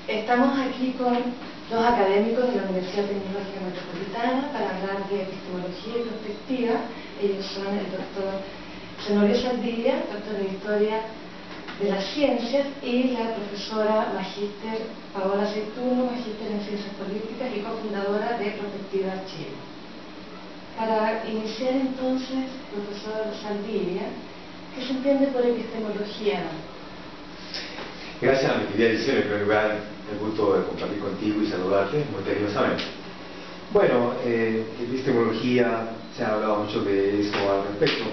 Estamos aquí con dos académicos de la Universidad Tecnológica Metropolitana para hablar de epistemología y perspectiva. Ellos son el doctor Zenobio Saldivia, doctor de Historia de las Ciencias, y la profesora magíster Paola Aceituno, magíster en Ciencias Políticas y cofundadora de Prospectiva Chile. Para iniciar entonces, profesor Saldivia, ¿qué se entiende por epistemología? Gracias a mi querida edición, en primer lugar, el gusto de compartir contigo y saludarte muy cariñosamente. Bueno, epistemología, se ha hablado mucho de eso al respecto.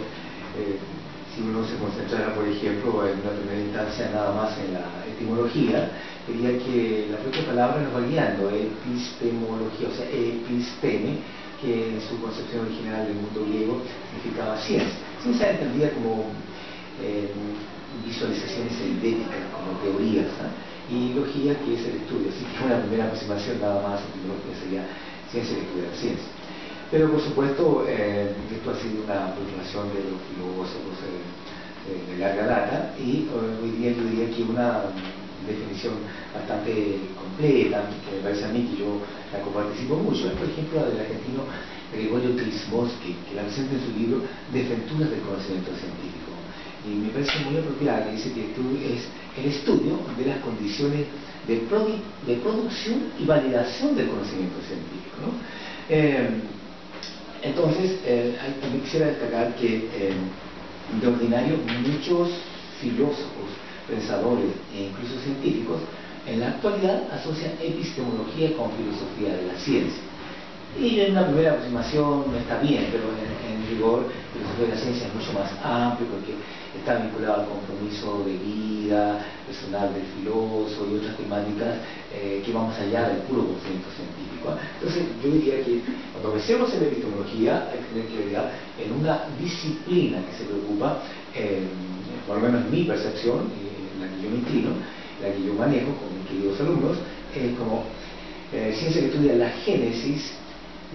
Si uno se concentrara, por ejemplo, en una primera instancia nada más en la etimología, diría que la propia palabra nos va guiando, epistemología, o sea, episteme, que en su concepción original del mundo griego significaba ciencia. Ciencia entendida como visualizaciones eidéticas, como teorías, y logía, que es el estudio. Así que una primera aproximación nada más etimología sería ciencia de estudiar ciencia. Pero por supuesto, esto ha sido una preocupación de los filósofos de larga data, y hoy día yo diría que una definición bastante completa, que me parece a mí, que yo la coparticipo mucho, es por ejemplo la del argentino Gregorio Krzyzewski, que la presenta en su libro Desventuras del conocimiento científico. Y me parece muy apropiada, que dice que es el estudio de las condiciones de producción y validación del conocimiento científico, ¿no? Entonces, también quisiera destacar que de ordinario muchos filósofos, pensadores e incluso científicos en la actualidad asocian epistemología con filosofía de la ciencia. Y en una primera aproximación está bien, pero en rigor, filosofía de la ciencia es mucho más amplio, porque está vinculado al compromiso de vida personal del filósofo y otras temáticas que van más allá del puro conocimiento científico. Entonces, yo diría que cuando pensemos en epistemología, hay que tener claridad en una disciplina que se preocupa, por lo menos en mi percepción, la que yo me inclino, la que yo manejo con mis queridos alumnos, como ciencia que estudia la génesis,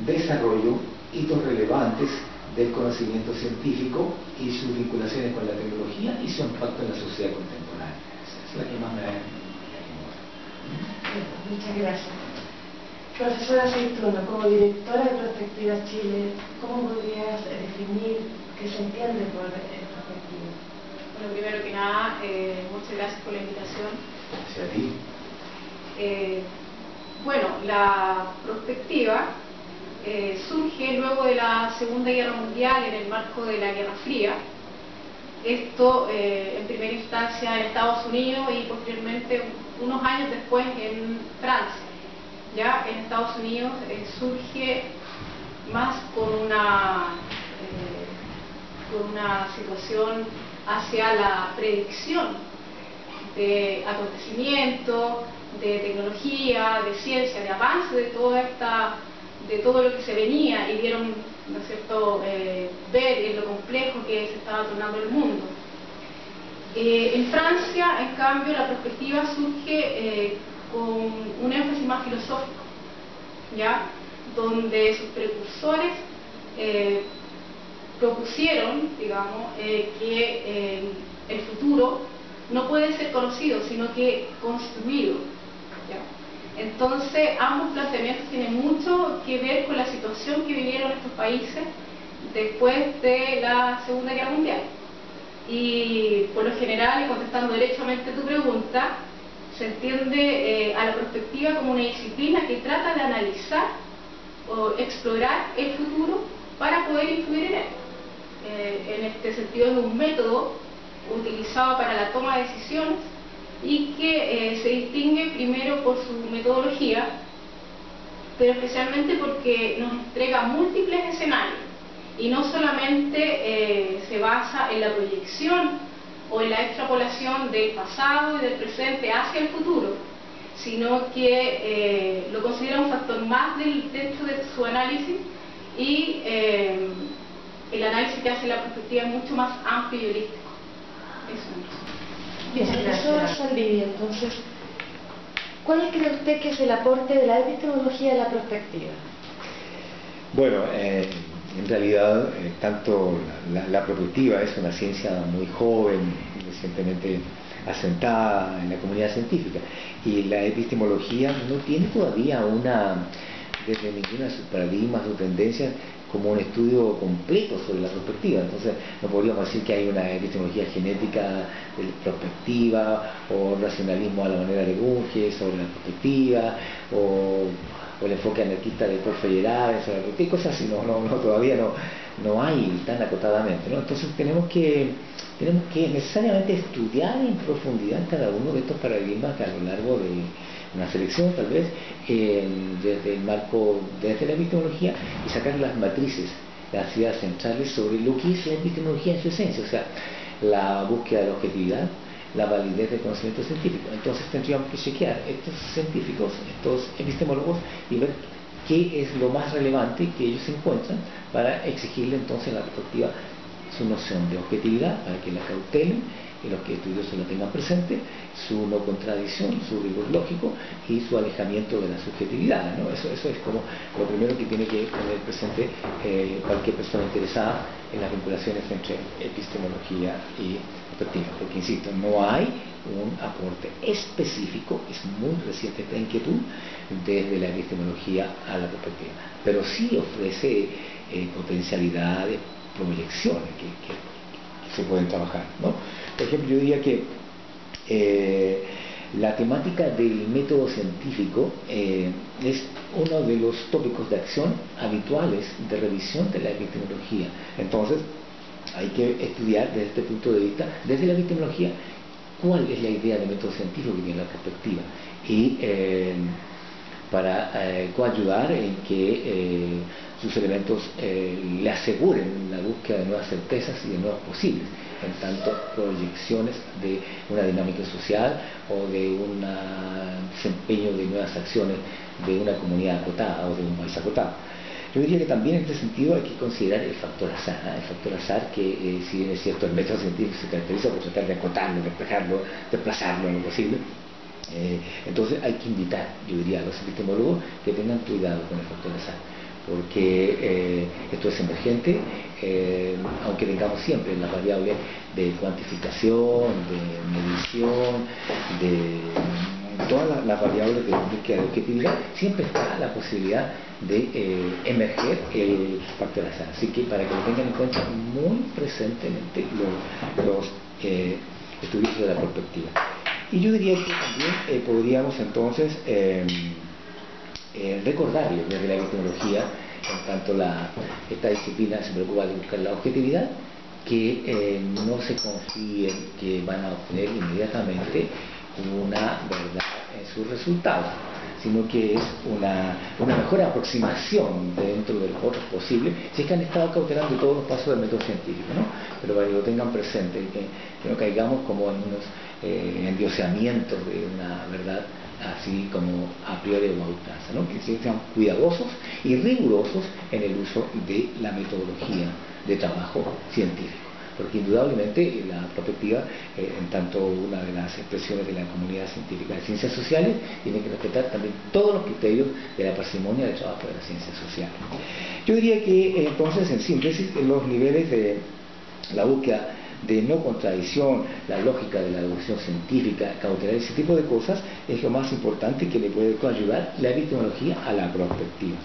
desarrollo, hitos relevantes del conocimiento científico y sus vinculaciones con la tecnología y su impacto en la sociedad contemporánea. Esa es la que más me Muchas gracias. Profesora Aceituno, como directora de Prospectiva Chile, ¿cómo podrías definir qué se entiende por perspectiva? Bueno, primero que nada, muchas gracias por la invitación. Gracias a ti. Bueno, la prospectiva surge luego de la Segunda Guerra Mundial, en el marco de la Guerra Fría. Esto en primera instancia en Estados Unidos y posteriormente, unos años después, en Francia. Ya en Estados Unidos surge más con una situación hacia la predicción de acontecimientos, de tecnología, de ciencia, de avance de todo lo que se venía, y vieron, ¿no es cierto?, ver en lo complejo que se estaba tornando el mundo. En Francia, en cambio, la perspectiva surge con un énfasis más filosófico, ¿ya?, donde sus precursores propusieron, digamos, que el futuro no puede ser conocido, sino que construido, ¿ya? Entonces, ambos planteamientos tienen mucho que ver con la situación que vivieron estos países después de la Segunda Guerra Mundial. Y por lo general, y contestando derechamente tu pregunta, se entiende a la perspectiva como una disciplina que trata de analizar o explorar el futuro para poder influir en él. En este sentido, es un método utilizado para la toma de decisiones y que se distingue primero por su metodología, pero especialmente porque nos entrega múltiples escenarios y no solamente se basa en la proyección o en la extrapolación del pasado y del presente hacia el futuro, sino que lo considera un factor más dentro de su análisis, y el análisis que hace la perspectiva es mucho más amplio y holístico. Bien, profesor Saldivia, entonces, ¿cuál cree usted que es el aporte de la epistemología a la prospectiva? Bueno, en realidad, tanto la prospectiva es una ciencia muy joven, recientemente asentada en la comunidad científica. Y la epistemología no tiene todavía desde ninguna de sus paradigmas o tendencias, como un estudio completo sobre la perspectiva. Entonces no podríamos decir que hay una epistemología genética de perspectiva, o racionalismo a la manera de Bunge sobre la perspectiva, o el enfoque anarquista de Paul Feyerabend sobre la perspectiva, cosas así. Todavía no hay tan acotadamente, ¿no? Entonces tenemos que necesariamente estudiar en profundidad cada uno de estos paradigmas a lo largo de una selección, tal vez, desde el marco, desde la epistemología, y sacar las matrices, las ideas centrales sobre lo que es la epistemología en su esencia, o sea, la búsqueda de la objetividad, la validez del conocimiento científico. Entonces tendríamos que chequear estos científicos, estos epistemólogos, y ver qué es lo más relevante que ellos encuentran para exigirle entonces a la perspectiva su noción de objetividad, para que la cautelen y los que estudiosos la tengan presente, su no contradicción, su rigor lógico y su alejamiento de la subjetividad, ¿no? Eso es como lo primero que tiene que tener presente cualquier persona interesada en las vinculaciones entre epistemología y perspectiva, porque insisto, no hay un aporte específico, es muy reciente esta inquietud desde la epistemología a la perspectiva, pero sí ofrece potencialidades, proyecciones que se pueden trabajar, ¿no? Por ejemplo, yo diría que la temática del método científico es uno de los tópicos de acción habituales de revisión de la epistemología. Entonces, hay que estudiar desde este punto de vista, desde la epistemología, cuál es la idea de método científico que tiene la perspectiva, y para coayudar en que sus elementos le aseguren la búsqueda de nuevas certezas y de nuevos posibles, en tanto proyecciones de una dinámica social o de un desempeño de nuevas acciones de una comunidad acotada o de un país acotado. Yo diría que también en este sentido hay que considerar el factor azar que si bien es cierto el método científico se caracteriza por tratar de acotarlo, despejarlo, desplazarlo en lo posible, entonces hay que invitar, yo diría, a los epistemólogos que tengan cuidado con el factor azar, porque esto es emergente, aunque tengamos siempre la variable de cuantificación, de medición, de todas las variables de búsqueda de objetividad, siempre está la posibilidad de emerger el factor azar. Así que para que lo tengan en cuenta muy presentemente los estudiosos de la perspectiva. Y yo diría que también podríamos entonces recordarle desde la epistemología, en tanto esta disciplina se preocupa de buscar la objetividad, que no se confíen que van a obtener inmediatamente una verdad en sus resultados, sino que es una mejor aproximación dentro de los otros posibles, si es que han estado cautelando todos los pasos del método científico, ¿no? Pero para que lo tengan presente, que no caigamos como en unos endioseamientos de una verdad así como a priori o a ultranza, ¿no? Que sean cuidadosos y rigurosos en el uso de la metodología de trabajo científico, porque indudablemente la perspectiva, en tanto una de las expresiones de la comunidad científica de ciencias sociales, tiene que respetar también todos los criterios de la parsimonia del trabajo de las ciencias sociales. Yo diría que entonces, en síntesis, los niveles de la búsqueda de no contradicción, la lógica de la deducción científica, cautelar, ese tipo de cosas es lo más importante que le puede ayudar la epistemología a la prospectiva.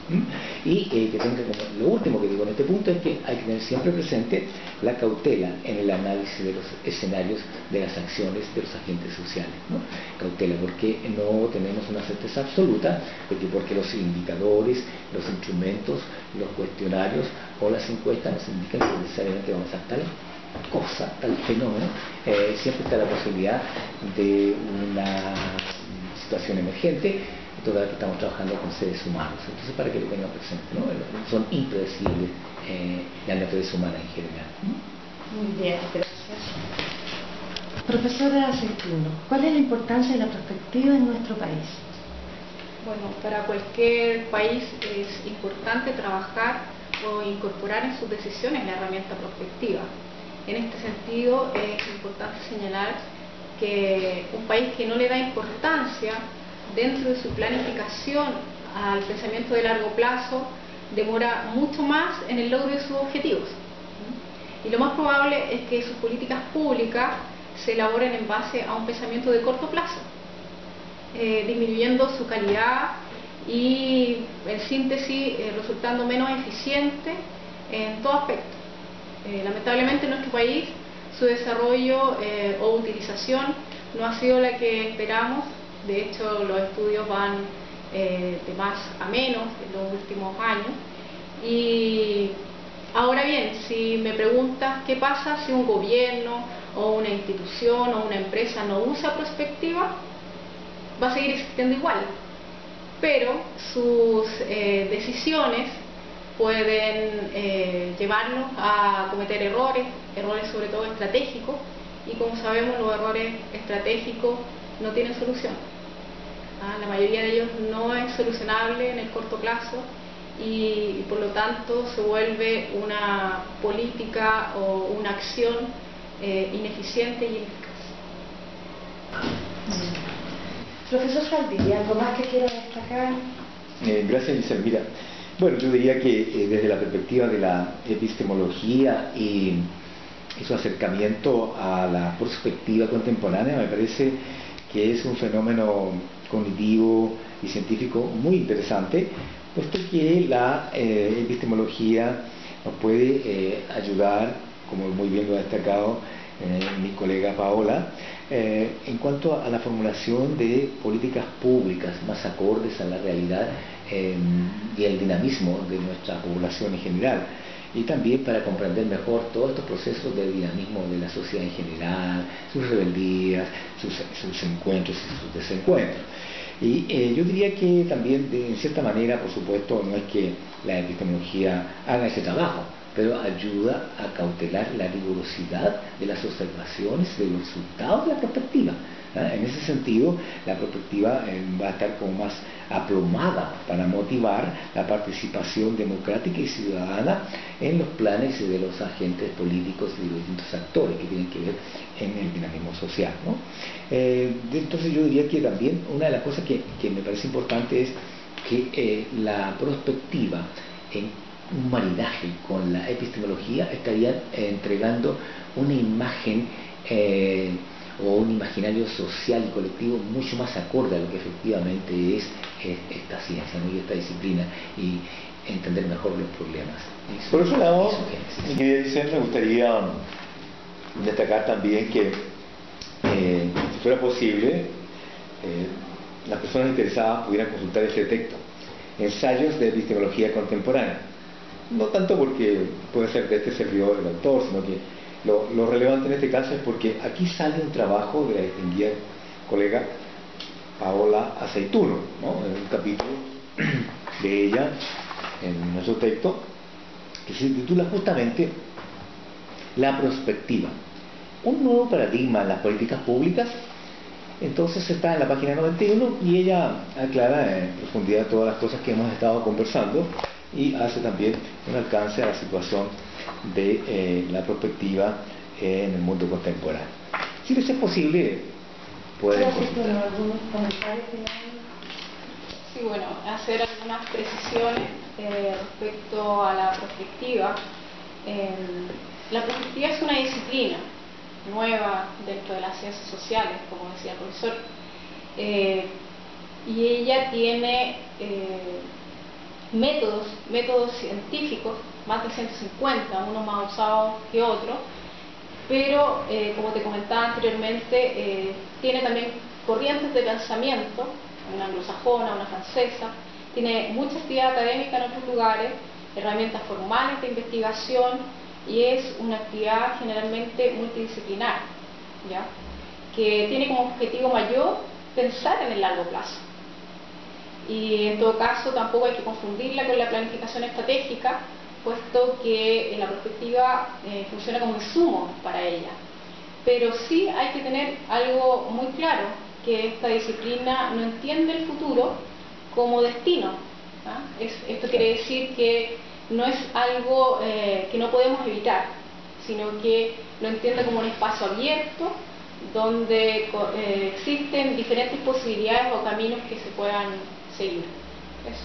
Y que tenga como lo último que digo en este punto es que hay que tener siempre presente la cautela en el análisis de los escenarios de las acciones de los agentes sociales, ¿no? Cautela porque no tenemos una certeza absoluta de que porque los indicadores, los instrumentos, los cuestionarios o las encuestas nos indican que necesariamente vamos a estar cosa, tal fenómeno, siempre está la posibilidad de una situación emergente, toda que estamos trabajando con seres humanos. Entonces, para que lo tengan presente, ¿no? Son impredecibles la naturaleza humana en general. Muy bien, gracias. Profesora Centino, ¿cuál es la importancia de la perspectiva en nuestro país? Bueno, para cualquier país es importante trabajar o incorporar en sus decisiones la herramienta prospectiva. En este sentido, es importante señalar que un país que no le da importancia dentro de su planificación al pensamiento de largo plazo demora mucho más en el logro de sus objetivos. Y lo más probable es que sus políticas públicas se elaboren en base a un pensamiento de corto plazo, disminuyendo su calidad y, en síntesis, resultando menos eficiente en todo aspecto. Lamentablemente en nuestro país su desarrollo o utilización no ha sido la que esperamos. De hecho, los estudios van de más a menos en los últimos años. Y ahora bien, si me preguntas qué pasa si un gobierno o una institución o una empresa no usa prospectiva, va a seguir existiendo igual, pero sus decisiones pueden llevarnos a cometer errores sobre todo estratégicos, y como sabemos los errores estratégicos no tienen solución. La mayoría de ellos no es solucionable en el corto plazo y por lo tanto se vuelve una política o una acción ineficiente y ineficaz. Profesor Saldivia, ¿algo más que quiera destacar? Gracias, Giselle. Mira, bueno, yo diría que desde la perspectiva de la epistemología y su acercamiento a la perspectiva contemporánea, me parece que es un fenómeno cognitivo y científico muy interesante, puesto que la epistemología nos puede ayudar, como muy bien lo ha destacado mi colega Paola, en cuanto a la formulación de políticas públicas más acordes a la realidad y el dinamismo de nuestra población en general, y también para comprender mejor todos estos procesos de dinamismo de la sociedad en general, sus rebeldías, sus encuentros y sus desencuentros. Y yo diría que también, en cierta manera, por supuesto, no es que la epistemología haga ese trabajo, pero ayuda a cautelar la rigurosidad de las observaciones, de los resultados de la perspectiva. En ese sentido, la perspectiva va a estar como más aplomada para motivar la participación democrática y ciudadana en los planes de los agentes políticos y de los distintos actores que tienen que ver en el dinamismo social, ¿no? Entonces yo diría que también una de las cosas que me parece importante es que la prospectiva en un maridaje con la epistemología estaría entregando una imagen o un imaginario social y colectivo mucho más acorde a lo que efectivamente es esta ciencia, ¿no? Y esta disciplina, y entender mejor los problemas. Por otro lado, mi querida Giselle, me gustaría destacar también que si fuera posible, las personas interesadas pudieran consultar este texto, Ensayos de Epistemología Contemporánea. No tanto porque puede ser de este servidor del autor, sino que lo relevante en este caso es porque aquí sale un trabajo de la distinguida colega Paola Aceituno, ¿no? En un capítulo de ella en nuestro texto que se titula justamente La prospectiva, un nuevo paradigma en las políticas públicas. Entonces está en la página 91 y ella aclara en profundidad todas las cosas que hemos estado conversando y hace también un alcance a la situación de la perspectiva en el mundo contemporáneo. Si les es posible, pueden consultar. ¿Algunos comentarios finales? Sí, bueno, hacer algunas precisiones respecto a la perspectiva. La perspectiva es una disciplina nueva dentro de las ciencias sociales, como decía el profesor, y ella tiene métodos científicos, más de 150, unos más usados que otros, pero como te comentaba anteriormente, tiene también corrientes de pensamiento, una anglosajona, una francesa, tiene mucha actividad académica en otros lugares, herramientas formales de investigación, y es una actividad generalmente multidisciplinar, ¿ya? Que tiene como objetivo mayor pensar en el largo plazo. Y en todo caso tampoco hay que confundirla con la planificación estratégica, puesto que la perspectiva funciona como insumo para ella. Pero sí hay que tener algo muy claro, que esta disciplina no entiende el futuro como destino. Esto quiere decir que no es algo que no podemos evitar, sino que lo entiende como un espacio abierto donde existen diferentes posibilidades o caminos que se puedan seguir. Eso.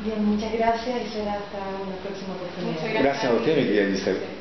Bien, muchas gracias y será hasta una próxima oportunidad. Muchas Gracias a usted, mi querida Giselle.